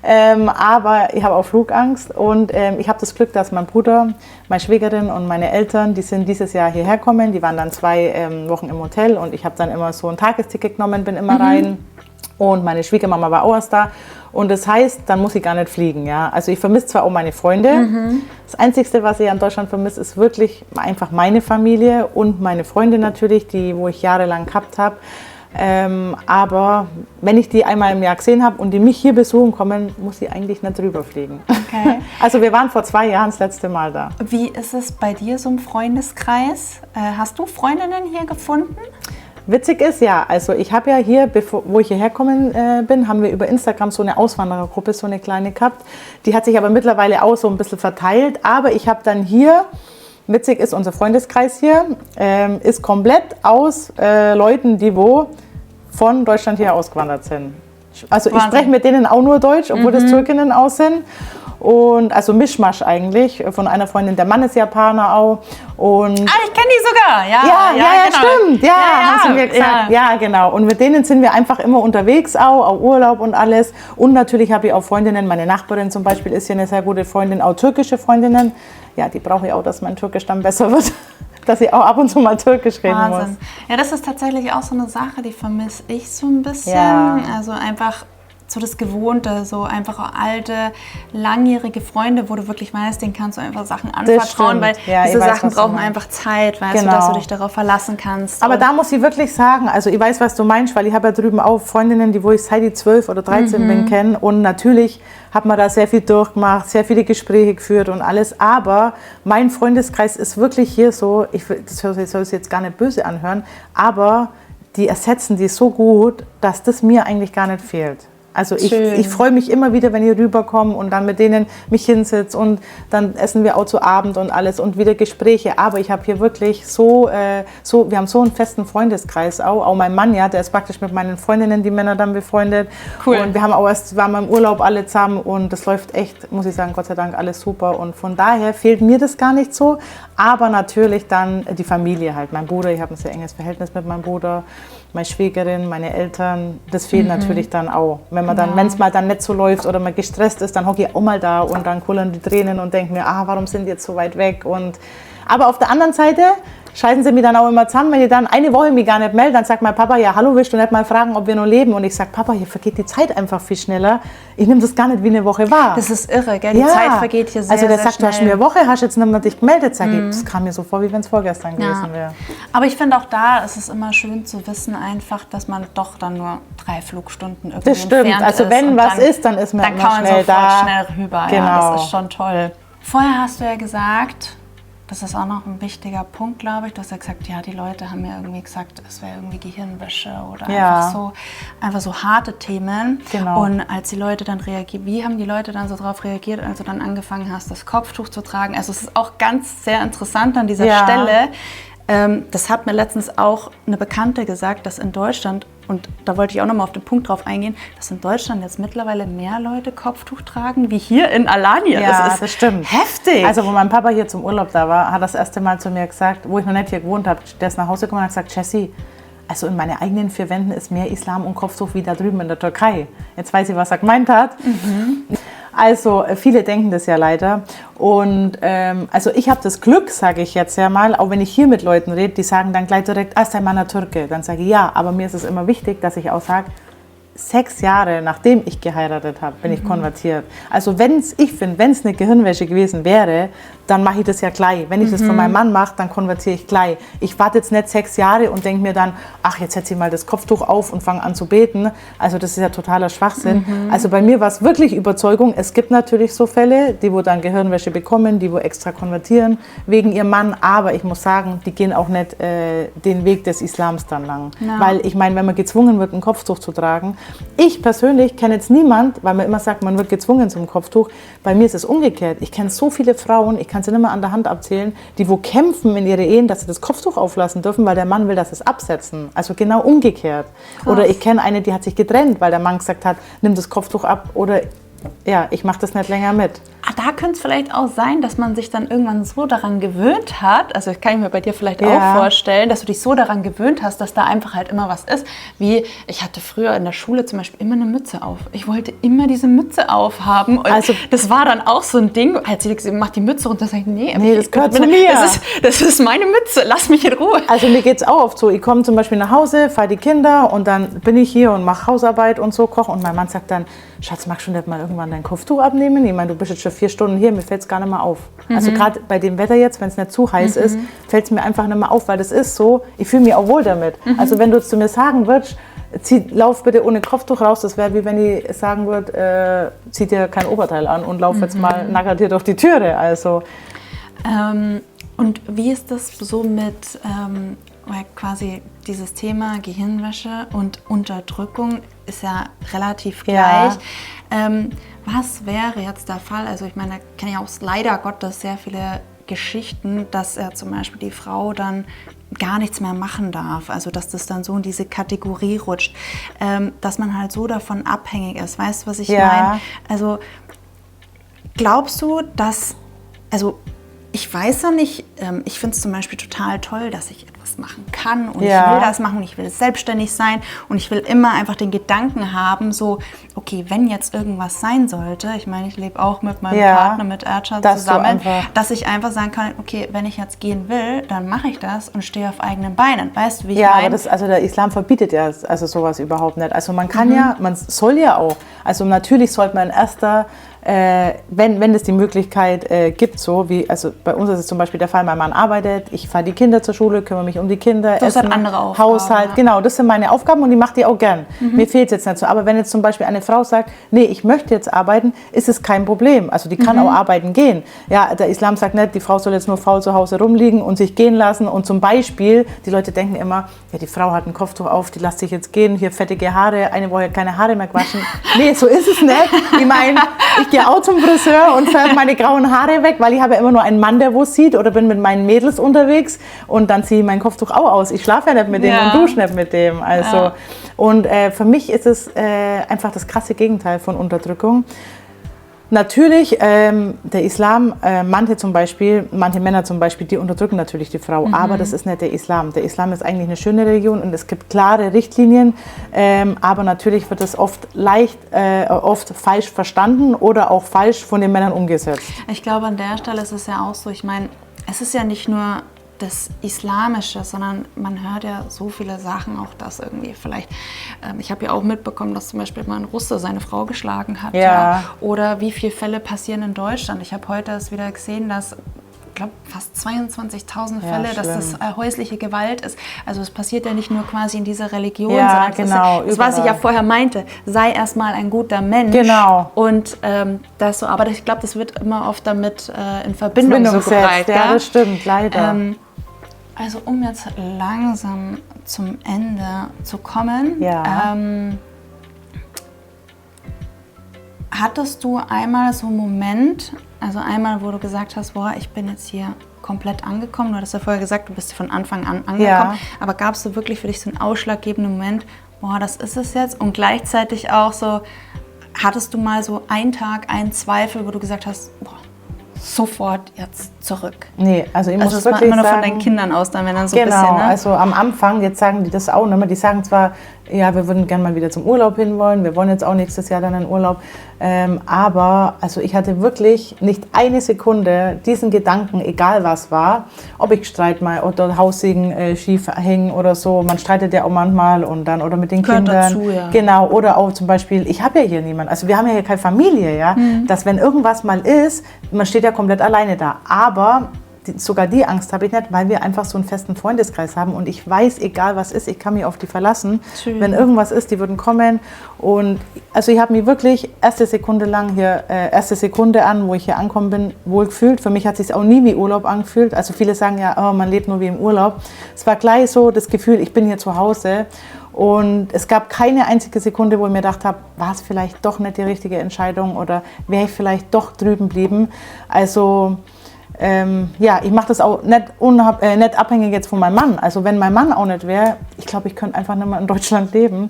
Aber ich habe auch Flugangst und ich habe das Glück, dass mein Bruder, meine Schwägerin und meine Eltern, die sind dieses Jahr hierher gekommen, die waren dann 2 Wochen im Hotel und ich habe dann immer so ein Tagesticket genommen, bin immer rein und meine Schwiegermama war auch erst da und das heißt, dann muss ich gar nicht fliegen, ja. Also ich vermisse zwar auch meine Freunde, das Einzige, was ich an Deutschland vermisse, ist wirklich einfach meine Familie und meine Freunde natürlich, wo ich jahrelang gehabt habe. Aber wenn ich die einmal im Jahr gesehen habe und die mich hier besuchen kommen, muss ich eigentlich nicht drüber fliegen. Okay. Also wir waren vor 2 Jahren das letzte Mal da. Wie ist es bei dir so im Freundeskreis? Hast du Freundinnen hier gefunden? Witzig ist ja, also ich habe ja hier, wo ich hierher gekommen bin, haben wir über Instagram so eine Auswanderergruppe, so eine kleine gehabt. Die hat sich aber mittlerweile auch so ein bisschen verteilt. Aber ich habe dann hier, witzig ist unser Freundeskreis hier, ist komplett aus Leuten, die von Deutschland hier ausgewandert sind. Also ich spreche mit denen auch nur Deutsch, obwohl das Türkinnen aus sind. Und also Mischmasch eigentlich von einer Freundin. Der Mann ist Japaner auch. Und Ich kenne die sogar. ja, genau. stimmt. Ja, haben sie mir gesagt. Ja, genau. Und mit denen sind wir einfach immer unterwegs auch Urlaub und alles. Und natürlich habe ich auch Freundinnen. Meine Nachbarin zum Beispiel ist hier eine sehr gute Freundin, auch türkische Freundinnen. Ja, die brauche ich auch, dass mein Türkisch dann besser wird. Dass ich auch ab und zu mal Türkisch reden muss. Ja, das ist tatsächlich auch so eine Sache, die vermisse ich so ein bisschen. Ja. Also einfach so das Gewohnte, so einfach auch alte, langjährige Freunde, wo du wirklich weißt, denen kannst du einfach Sachen anvertrauen, weil diese Sachen brauchen einfach Zeit, weißt du, dass du dich darauf verlassen kannst. Aber da muss ich wirklich sagen, also ich weiß, was du meinst, weil ich habe ja drüben auch Freundinnen, wo ich seit ich 12 oder 13 bin, kenne und natürlich hat man da sehr viel durchgemacht, sehr viele Gespräche geführt und alles, aber mein Freundeskreis ist wirklich hier so, das soll es jetzt gar nicht böse anhören, aber die ersetzen die so gut, dass das mir eigentlich gar nicht fehlt. Also ich freue mich immer wieder, wenn ihr rüberkommt und dann mit denen mich hinsitze und dann essen wir auch zu Abend und alles und wieder Gespräche. Aber ich habe hier wirklich wir haben so einen festen Freundeskreis auch mein Mann, ja, der ist praktisch mit meinen Freundinnen, die Männer dann befreundet. Cool. Und wir haben auch waren wir im Urlaub alle zusammen und das läuft echt, muss ich sagen, Gott sei Dank alles super. Und von daher fehlt mir das gar nicht so. Aber natürlich dann die Familie halt. Mein Bruder, ich habe ein sehr enges Verhältnis mit meinem Bruder. Meine Schwägerin, meine Eltern, das fehlt natürlich dann auch. Wenn es mal dann nicht so läuft oder man gestresst ist, dann hocke ich auch mal da und dann kullern die Tränen und denke mir, warum sind die jetzt so weit weg? Aber auf der anderen Seite scheißen sie mich dann auch immer zusammen, wenn ich dann eine Woche mich gar nicht melde, dann sagt mein Papa, ja hallo, willst du nicht mal fragen, ob wir noch leben? Und ich sage, Papa, hier vergeht die Zeit einfach viel schneller. Ich nehme das gar nicht wie eine Woche wahr. Das ist irre, gell? Die Zeit vergeht hier sehr, also der sehr sagt, schnell. du hast mir eine Woche, hast jetzt nicht mehr dich gemeldet. Sag ich, das kam mir so vor, wie wenn es vorgestern gewesen wäre. Aber ich finde auch da ist es immer schön zu wissen einfach, dass man doch dann nur 3 Flugstunden irgendwie das stimmt, entfernt also wenn ist was ist, dann ist man dann immer kann man schnell sofort da. schnell rüber. Genau. Ja, das ist schon toll. Vorher hast du ja gesagt, das ist auch noch ein wichtiger Punkt, glaube ich. Du hast ja gesagt, ja, die Leute haben ja irgendwie gesagt, es wäre irgendwie Gehirnwäsche oder einfach so harte Themen. Genau. Und als die Leute dann wie haben die Leute dann so darauf reagiert, als du dann angefangen hast, das Kopftuch zu tragen? Also es ist auch ganz sehr interessant an dieser Stelle. Das hat mir letztens auch eine Bekannte gesagt, dass in Deutschland, und da wollte ich auch noch mal auf den Punkt drauf eingehen, dass in Deutschland jetzt mittlerweile mehr Leute Kopftuch tragen, wie hier in Alanya. Ja, das stimmt. Heftig. Also wo mein Papa hier zum Urlaub da war, hat das erste Mal zu mir gesagt, wo ich noch nicht hier gewohnt habe, der ist nach Hause gekommen und hat gesagt, Jessie, also in meinen eigenen 4 Wänden ist mehr Islam und Kopftuch wie da drüben in der Türkei. Jetzt weiß ich, was er gemeint hat. Also viele denken das ja leider. Und also ich habe das Glück, sage ich jetzt ja mal, auch wenn ich hier mit Leuten rede, die sagen dann gleich direkt, sei Mann ein Türke. Dann sage ich ja, aber mir ist es immer wichtig, dass ich auch sage, 6 Jahre, nachdem ich geheiratet habe, bin ich konvertiert. Also wenn es eine Gehirnwäsche gewesen wäre, dann mache ich das ja gleich. Wenn ich das von meinem Mann mache, dann konvertiere ich gleich. Ich warte jetzt nicht 6 Jahre und denke mir dann, ach, jetzt setze ich mal das Kopftuch auf und fange an zu beten. Also das ist ja totaler Schwachsinn. Also bei mir war es wirklich Überzeugung. Es gibt natürlich so Fälle, die wo dann Gehirnwäsche bekommen, die wo extra konvertieren wegen ihrem Mann. Aber ich muss sagen, die gehen auch nicht den Weg des Islams dann lang. Ja. Weil ich meine, wenn man gezwungen wird, ein Kopftuch zu tragen. Ich persönlich kenne jetzt niemand, weil man immer sagt, man wird gezwungen zum Kopftuch. Bei mir ist es umgekehrt. Ich kenne so viele Frauen, ich kann sie nicht mehr an der Hand abzählen, die wo kämpfen in ihre Ehen, dass sie das Kopftuch auflassen dürfen, weil der Mann will, dass sie es absetzen. Also genau umgekehrt. Krass. Oder ich kenne eine, die hat sich getrennt, weil der Mann gesagt hat, nimm das Kopftuch ab oder ja, ich mache das nicht länger mit. Da könnte es vielleicht auch sein, dass man sich dann irgendwann so daran gewöhnt hat, also das kann ich mir bei dir vielleicht auch vorstellen, dass du dich so daran gewöhnt hast, dass da einfach halt immer was ist, wie ich hatte früher in der Schule zum Beispiel immer eine Mütze auf. Ich wollte immer diese Mütze aufhaben und also, das war dann auch so ein Ding, als sie gesagt, mach die Mütze runter, sag ich, nee, das gehört zu mir. Das ist meine Mütze, lass mich in Ruhe. Also mir geht es auch oft so, ich komme zum Beispiel nach Hause, fahre die Kinder und dann bin ich hier und mache Hausarbeit und so, koche und mein Mann sagt dann, Schatz, magst du nicht mal irgendwann dein Kopftuch abnehmen? Ich meine, du bist jetzt schon 4 Stunden hier, mir fällt es gar nicht mehr auf. Also gerade bei dem Wetter jetzt, wenn es nicht zu heiß ist, fällt es mir einfach nicht mehr auf, weil das ist so, ich fühle mich auch wohl damit. Also wenn du zu mir sagen würdest, lauf bitte ohne Kopftuch raus, das wäre wie wenn ich sagen würde, zieh dir kein Oberteil an und lauf jetzt mal nackert hier durch die Türe. Also. Und wie ist das so mit quasi dieses Thema Gehirnwäsche und Unterdrückung ist ja relativ gleich. Ja. Was wäre jetzt der Fall? Also ich meine, da kenne ich auch leider Gottes sehr viele Geschichten, dass zum Beispiel die Frau dann gar nichts mehr machen darf. Also dass das dann so in diese Kategorie rutscht, dass man halt so davon abhängig ist. Weißt du, was ich meine? Also glaubst du, dass, also ich weiß ja nicht, ich finde es zum Beispiel total toll, dass ich etwas machen kann und ich will das machen und ich will selbstständig sein und ich will immer einfach den Gedanken haben, so, okay, wenn jetzt irgendwas sein sollte, ich meine, ich lebe auch mit meinem Partner, mit Ercan zusammen, dass ich einfach sagen kann, okay, wenn ich jetzt gehen will, dann mache ich das und stehe auf eigenen Beinen. Weißt du, wie ich meine? Ja, aber also der Islam verbietet ja also sowas überhaupt nicht. Also man kann man soll ja auch, also natürlich sollte man in erster wenn es die Möglichkeit gibt, so wie, also bei uns ist es zum Beispiel der Fall, mein Mann arbeitet, ich fahre die Kinder zur Schule, kümmere mich um die Kinder, das Essen, andere Aufgaben, Haushalt, genau, das sind meine Aufgaben und die mache ich auch gern. Mir fehlt es jetzt nicht so, aber wenn jetzt zum Beispiel eine Frau sagt, nee, ich möchte jetzt arbeiten, ist es kein Problem, also die kann auch arbeiten gehen. Ja, der Islam sagt nicht, die Frau soll jetzt nur faul zu Hause rumliegen und sich gehen lassen und zum Beispiel, die Leute denken immer, ja, die Frau hat ein Kopftuch auf, die lässt sich jetzt gehen, hier fettige Haare, eine Woche keine Haare mehr waschen. Nee, so ist es nicht. Ich meine, ich gehe auch zum Friseur und färbe meine grauen Haare weg, weil ich habe ja immer nur einen Mann, der wo sieht, oder bin mit meinen Mädels unterwegs und dann ziehe ich mein Kopftuch auch aus. Ich schlafe ja nicht mit dem und dusche nicht mit dem. Also. Und für mich ist es einfach das krasse Gegenteil von Unterdrückung. Natürlich, der Islam, manche Männer zum Beispiel, die unterdrücken natürlich die Frau, aber das ist nicht der Islam. Der Islam ist eigentlich eine schöne Religion und es gibt klare Richtlinien, aber natürlich wird es oft falsch verstanden oder auch falsch von den Männern umgesetzt. Ich glaube, an der Stelle ist es ja auch so, ich meine, es ist ja nicht nur das Islamische, sondern man hört ja so viele Sachen, auch das irgendwie vielleicht, ich habe ja auch mitbekommen, dass zum Beispiel mal ein Russe seine Frau geschlagen hat. Ja. Oder wie viele Fälle passieren in Deutschland. Ich habe heute erst wieder gesehen, dass ich glaube, fast 22.000 Fälle, dass das häusliche Gewalt ist. Also es passiert ja nicht nur quasi in dieser Religion, sondern genau, das, was ich ja vorher meinte, sei erstmal ein guter Mensch. Genau. Und das so, aber ich glaube, das wird immer oft damit in Verbindung so gebracht. Ja, das stimmt, leider. Also um jetzt langsam zum Ende zu kommen, hattest du einmal so einen Moment, also einmal, wo du gesagt hast, boah, ich bin jetzt hier komplett angekommen, du hattest ja vorher gesagt, du bist von Anfang an angekommen, aber gab es so wirklich für dich so einen ausschlaggebenden Moment, boah, das ist es jetzt, und gleichzeitig auch so, hattest du mal so einen Tag, einen Zweifel, wo du gesagt hast, boah, sofort jetzt zurück? Nee, also ich muss wirklich sagen, immer nur von deinen Kindern aus, dann wenn dann so ein bisschen, ne? Also am Anfang, jetzt sagen die das auch nicht mehr, die sagen zwar, ja, wir würden gerne mal wieder zum Urlaub hinwollen. Wir wollen jetzt auch nächstes Jahr dann in Urlaub. Aber also ich hatte wirklich nicht eine Sekunde diesen Gedanken, egal was war, ob ich Streit mal oder Haussegen schief hängen oder so. Man streitet ja auch manchmal und dann oder mit den Gehört Kindern. dazu, ja. Genau, oder auch zum Beispiel, ich habe ja hier niemanden. Also wir haben ja hier keine Familie, ja. Dass wenn irgendwas mal ist, man steht ja komplett alleine da. Aber sogar die Angst habe ich nicht, weil wir einfach so einen festen Freundeskreis haben und ich weiß, egal was ist, ich kann mich auf die verlassen. Schön. Wenn irgendwas ist, die würden kommen und also ich habe mich wirklich erste Sekunde an, wo ich hier angekommen bin, wohl gefühlt. Für mich hat es sich auch nie wie Urlaub angefühlt. Also viele sagen ja, oh, man lebt nur wie im Urlaub. Es war gleich so das Gefühl, ich bin hier zu Hause. Und es gab keine einzige Sekunde, wo ich mir gedacht habe, war es vielleicht doch nicht die richtige Entscheidung oder wäre ich vielleicht doch drüben geblieben. Also ja, ich mache das auch nicht abhängig jetzt von meinem Mann. Also wenn mein Mann auch nicht wäre, ich glaube, ich könnte einfach nicht mehr in Deutschland leben.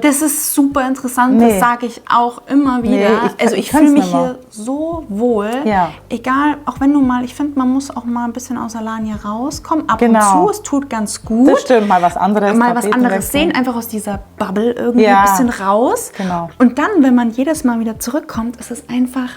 Das ist super interessant, das sage ich auch immer wieder. Ich fühle mich hier so wohl. Ja. Egal, auch wenn du mal, ich finde, man muss auch mal ein bisschen aus Alanya rauskommen. Ab und zu, es tut ganz gut. Das stimmt, mal was anderes. Mal was anderes sehen, einfach aus dieser Bubble irgendwie ein bisschen raus. Genau. Und dann, wenn man jedes Mal wieder zurückkommt, ist es einfach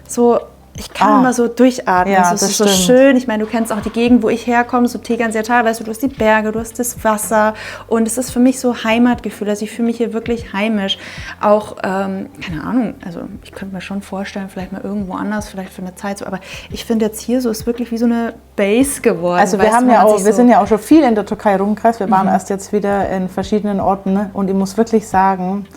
so... Ich kann immer so durchatmen, ja, es ist so schön. Ich meine, du kennst auch die Gegend, wo ich herkomme, so Tegernseer Tal, weißt du, du hast die Berge, du hast das Wasser und es ist für mich so Heimatgefühl, also ich fühle mich hier wirklich heimisch. Auch, keine Ahnung, also ich könnte mir schon vorstellen, vielleicht mal irgendwo anders, vielleicht für eine Zeit so, aber ich finde jetzt hier so, ist wirklich wie so eine Base geworden. Also wir haben ja auch, wir sind ja auch schon viel in der Türkei rumgereist, wir waren erst jetzt wieder in verschiedenen Orten, ne? Und ich muss wirklich sagen,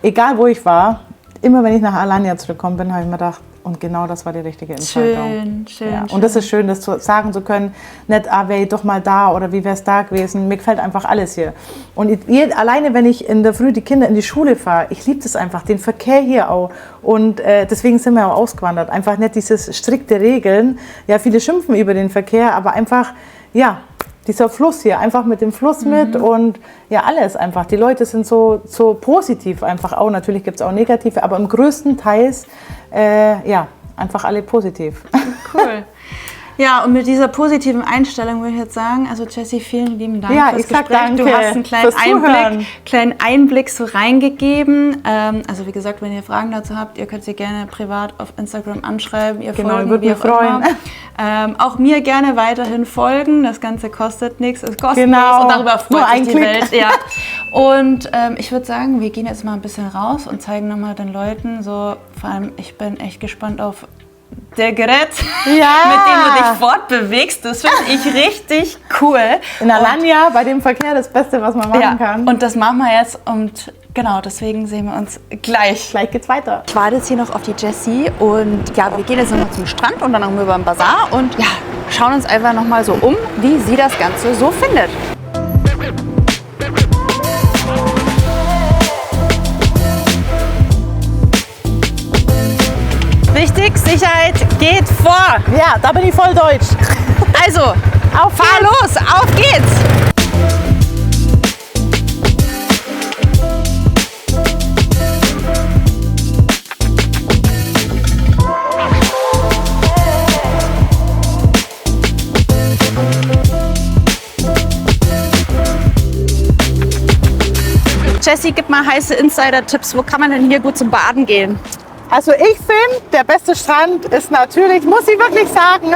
egal wo ich war, immer wenn ich nach Alanya zurückgekommen bin, habe ich mir gedacht, und genau das war die richtige Entscheidung. Schön. Und das ist schön, das sagen zu können, nicht, wäre ich doch mal da oder wie wäre es da gewesen. Mir gefällt einfach alles hier. Und alleine, wenn ich in der Früh die Kinder in die Schule fahre, ich liebe das einfach, den Verkehr hier auch. Und deswegen sind wir auch ausgewandert. Einfach nicht dieses strikte Regeln. Ja, viele schimpfen über den Verkehr, aber einfach, ja, dieser Fluss hier, einfach mit dem Fluss mit und ja, alles einfach. Die Leute sind so positiv einfach auch. Natürlich gibt es auch negative, aber im größten Teil ja, einfach alle positiv. Cool. Ja, und mit dieser positiven Einstellung würde ich jetzt sagen, also Jessie, vielen lieben Dank fürs Gespräch. Danke. Du hast einen kleinen Einblick so reingegeben. Also wie gesagt, wenn ihr Fragen dazu habt, ihr könnt sie gerne privat auf Instagram anschreiben. Ihr folgen, würde mich freuen. Auch mir gerne weiterhin folgen. Das Ganze kostet nichts, ist kostenlos und darüber freut sich die Welt. Ja. Und ich würde sagen, wir gehen jetzt mal ein bisschen raus und zeigen nochmal den Leuten so, vor allem ich bin echt gespannt auf der Gerät, mit dem du dich fortbewegst, das finde ich richtig cool. In Alanya, bei dem Verkehr, das Beste, was man machen kann. Und das machen wir jetzt und genau, deswegen sehen wir uns gleich. Gleich geht's weiter. Ich warte jetzt hier noch auf die Jessie und ja, wir gehen jetzt nochmal zum Strand und dann noch über den Bazar und ja, schauen uns einfach nochmal so um, wie sie das Ganze so findet. Wichtig, Sicherheit geht vor. Ja, da bin ich voll deutsch. Also, fahr los, auf geht's. Jessie, gib mal heiße Insider-Tipps. Wo kann man denn hier gut zum Baden gehen? Also ich finde, der beste Strand ist natürlich, muss ich wirklich sagen,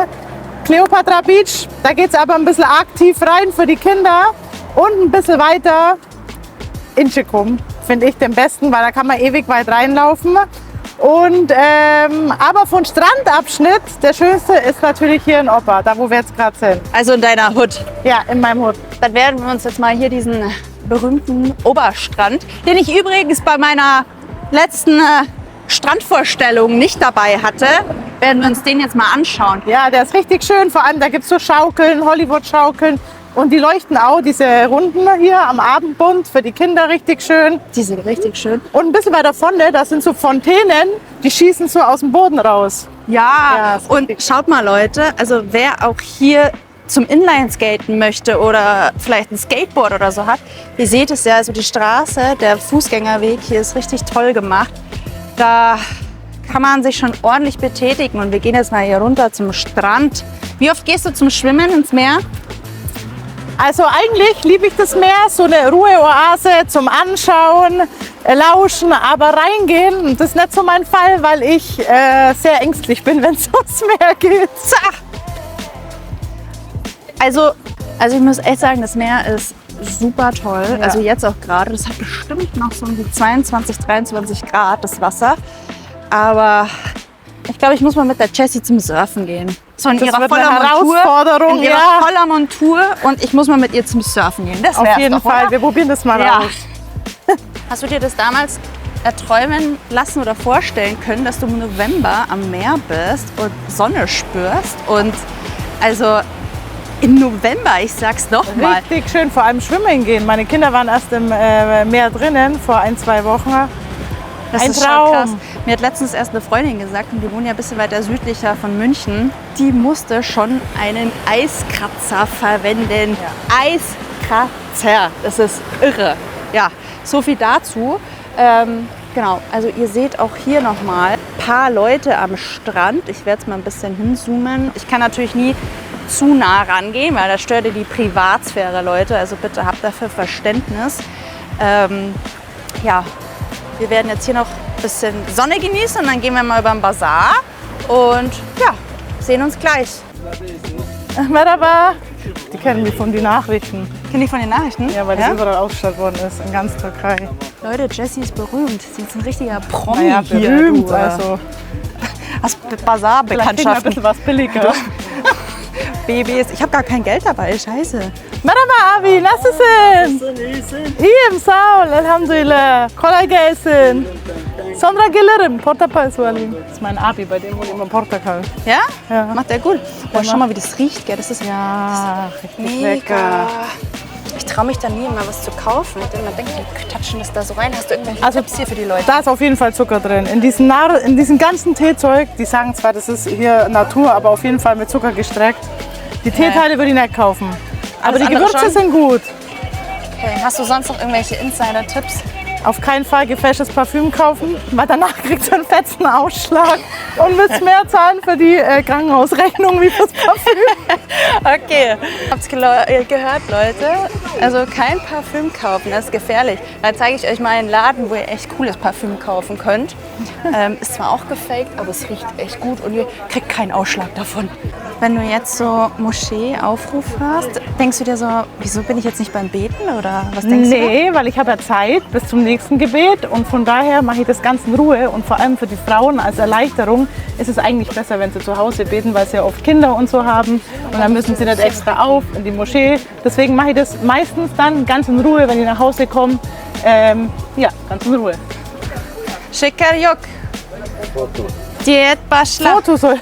Kleopatra Beach. Da geht es aber ein bisschen aktiv rein für die Kinder und ein bisschen weiter Inchikum finde ich den besten, weil da kann man ewig weit reinlaufen. Und aber von Strandabschnitt, der schönste ist natürlich hier in Oppa, da wo wir jetzt gerade sind. Also in deiner Hut? Ja, in meinem Hut. Dann werden wir uns jetzt mal hier diesen berühmten Oberstrand, den ich übrigens bei meiner letzten Strandvorstellung nicht dabei hatte, werden wir uns den jetzt mal anschauen. Ja, der ist richtig schön, vor allem da gibt es so Schaukeln, Hollywood-Schaukeln und die leuchten auch, diese Runden hier am Abendbund, für die Kinder richtig schön. Die sind richtig schön. Und ein bisschen weiter vorne, da sind so Fontänen, die schießen so aus dem Boden raus. Ja, und schaut mal Leute, also wer auch hier zum Inlineskaten möchte oder vielleicht ein Skateboard oder so hat, ihr seht es ja, also die Straße, der Fußgängerweg hier ist richtig toll gemacht. Da kann man sich schon ordentlich betätigen und wir gehen jetzt mal hier runter zum Strand. Wie oft gehst du zum Schwimmen ins Meer? Also eigentlich liebe ich das Meer, so eine Ruheoase zum Anschauen, lauschen, aber reingehen, das ist nicht so mein Fall, weil ich sehr ängstlich bin, wenn es ums Meer geht. Also ich muss echt sagen, das Meer ist super toll. Ja. Also jetzt auch gerade, das hat bestimmt noch so um die 22, 23 Grad, das Wasser. Aber ich glaube, ich muss mal mit der Jessie zum Surfen gehen. So in Das ihrer wird voller eine Herausforderung, Montur, in ihrer ja. voller Montur, und ich muss mal mit ihr zum Surfen gehen. Das Auf wär's jeden doch, Fall, oder? wir probieren das mal Ja. aus. Hast du dir das damals erträumen lassen oder vorstellen können, dass du im November am Meer bist und Sonne spürst? Und also im November, ich sag's nochmal. Richtig schön, vor allem schwimmen gehen. Meine Kinder waren erst im Meer drinnen vor 1-2 Wochen. Das Ein ist schon Traum. krass. Mir hat letztens erst eine Freundin gesagt, und die wohnt ja ein bisschen weiter südlicher von München, die musste schon einen Eiskratzer verwenden. Eiskratzer, das ist irre. Ja, so viel dazu. Genau, also ihr seht auch hier nochmal ein paar Leute am Strand. Ich werde jetzt mal ein bisschen hinzoomen. Ich kann natürlich nie zu nah rangehen, weil das stört die Privatsphäre, Leute. Also bitte habt dafür Verständnis. Ja, wir werden jetzt hier noch ein bisschen Sonne genießen und dann gehen wir mal über den Bazar und ja, sehen uns gleich. Merhaba. Die kennen mich von den Nachrichten. Kennt ihr von den Nachrichten? Ja, weil das überall ausgestrahlt worden ist, in ganz Türkei. Leute, Jessie ist berühmt. Sie ist ein richtiger Promi Naja, hier. berühmt, Du, also. Hast Vielleicht kriegen wir ein Bazar-Bekanntschaften. bisschen was billiger. Babys. Ich habe gar kein Geld dabei, scheiße. Merhaba abi, nasılsın? İyiyim, sağ ol, elhamdülillah. Kolay gelsin. Sonra gelirim, Portakal zu alayım. Das ist mein Abi, bei dem wohnt immer Portakal. Ja? Ja. Macht der gut. Boah, schau mal, wie das riecht, gell? Das ist Ja, richtig mega. lecker. Ich traue mich da nie, mal was zu kaufen. Denn man denkt, die touchen das da so rein. Hast du irgendwelche Also- Tipps hier für die Leute? Da ist auf jeden Fall Zucker drin. In diesem ganzen Teezeug, die sagen zwar, das ist hier Natur, aber auf jeden Fall mit Zucker gestreckt. Die Teeteile würde ich nicht kaufen. Aber Alles die andere Gewürze schon? sind gut. Okay. Hast du sonst noch irgendwelche Insider-Tipps? Auf keinen Fall gefälschtes Parfüm kaufen, weil danach kriegt ihr einen fetzen Ausschlag und müsst mehr zahlen für die Krankenhausrechnung wie fürs Parfüm. Okay, habt's gehört, Leute. Also kein Parfüm kaufen, das ist gefährlich. Da zeige ich euch mal einen Laden, wo ihr echt cooles Parfüm kaufen könnt. Ist zwar auch gefaked, aber es riecht echt gut und ihr kriegt keinen Ausschlag davon. Wenn du jetzt so Moschee-Aufruf hörst, denkst du dir so, wieso bin ich jetzt nicht beim Beten oder was denkst du? Nee, weil ich habe ja Zeit bis zum nächsten Gebet und von daher mache ich das ganz in Ruhe und vor allem für die Frauen als Erleichterung ist es eigentlich besser, wenn sie zu Hause beten, weil sie ja oft Kinder und so haben und dann müssen sie nicht extra auf in die Moschee. Deswegen mache ich das meistens dann ganz in Ruhe, wenn ich nach Hause komme. Ja, ganz in Ruhe. Şeker yok. Diyet başla. Foto soll.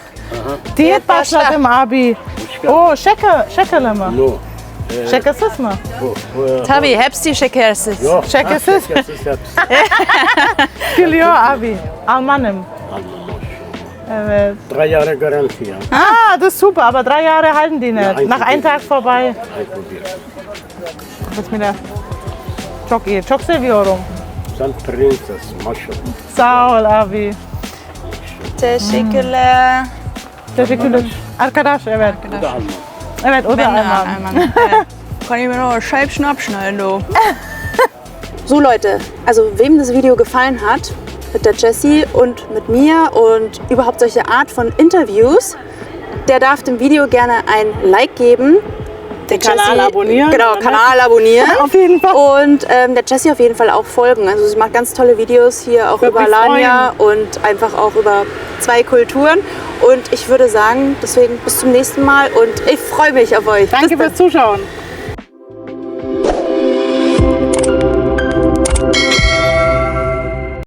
Diyet başladım abi. O şekerleme. No. Şekersiz mi? Tabii hepsi şekersiz. Yok. Şekersiz. Şekersiz hepsi. Gülüyor abi. Almanım. Evet. 3 Jahre Garantie. Ja. Ah, das ist super, aber 3 Jahre halten die nicht. Ja, Nach einem Tag vorbei. Einprobiert. Was mit der çok iyi. Çok seviyorum. Sen prenses, maşallah. Sağ ol abi. Teşekkürler. Teşekkürler. Arkadaş, evet. Bu da Alman. Evet, o da Alman. Kann ich mir noch Scheibchen abschneiden, du. So Leute, also wem das Video gefallen hat, mit der Jessie und mit mir und überhaupt solche Art von Interviews, der darf dem Video gerne ein Like geben. Der Kanal abonnieren. Genau, Kanal abonnieren. Auf jeden Fall. Und der Jessie auf jeden Fall auch folgen. Also sie macht ganz tolle Videos hier auch Würde über mich Alanya und einfach auch über 2 Kulturen. Und ich würde sagen, deswegen bis zum nächsten Mal und ich freue mich auf euch. Danke Bis dann. fürs Zuschauen.